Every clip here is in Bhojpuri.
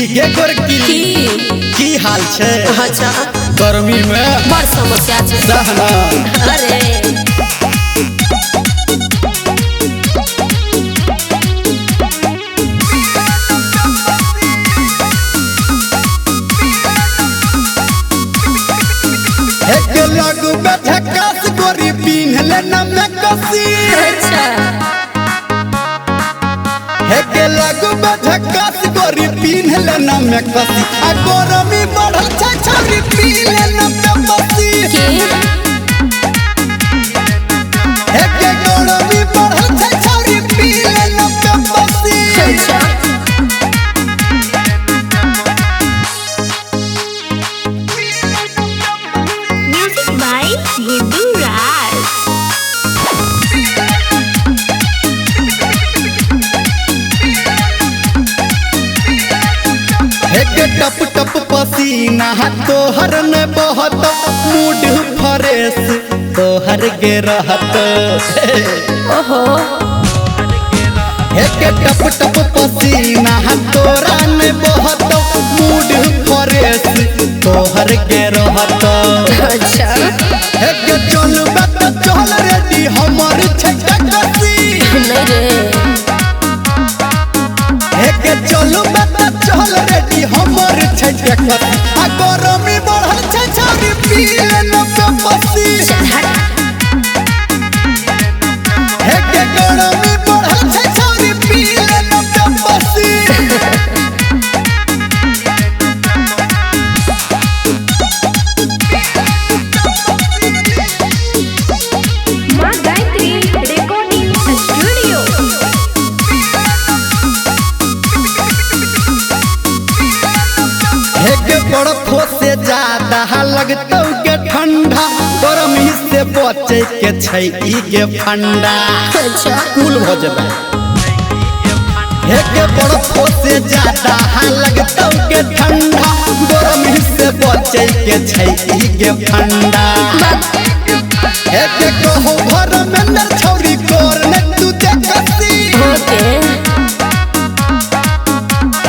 गे गोरकी की हाल छे? अच्छा गर्मी में बड़ समस्या छे सहना। अरे एक लागू झकास गोरी पिन्हले न में कसी। अच्छा एक लागू झकास गोरी पिन्हले न में कसी। आ गरमी बढ़ल छै छौरी पीले न में बसी। एक गरमी बढ़ल छै छौरी पीले न में बसी। अच्छा म्यूजिक बाय गुड्डू राज। एक टप टप पसीना तोहर ने बहत मूड फ्रेश तोहर के रहत। ओहो एक टप टप पसीना तोरा ने बहत मूड फ्रेश तोहर के रहत। अच्छा एक चल बत चल रेडी हमर छक्का कसी। नहीं रे एक चल बत चल रेडी हमर छक्का कसी। आ गरमी बढ़ल छै छौरी पीले न बसी। एक गरमी बढ़ल छै छौरी पीले न बसी। माँ गायत्री रिकॉर्डिंग स्टूडियो। एक बर्फो से ज्यादा लगतौ के ठंडा गर्मी से बचे के छै ई के फंडा। अच्छा कूल हो जबे एक बर्फो से ज्यादा लगतौ के ठंडा गर्मी से बचे के छै ई के फंडा। एक कहो भर में नर छौरी कोर ने तू देखसी। ओके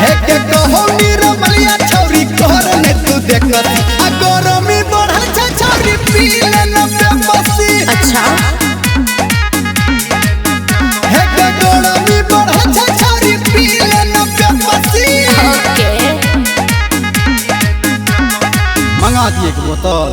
एक कहो निरमलिया छौरी कोर ने तू देखसी। आ गरमी बढ़ल छै छौरी पीले न बसी। अच्छा एक गरमी बढ़ल छै छौरी पीले न बसी। ओके मंगा दिए एक बोतल।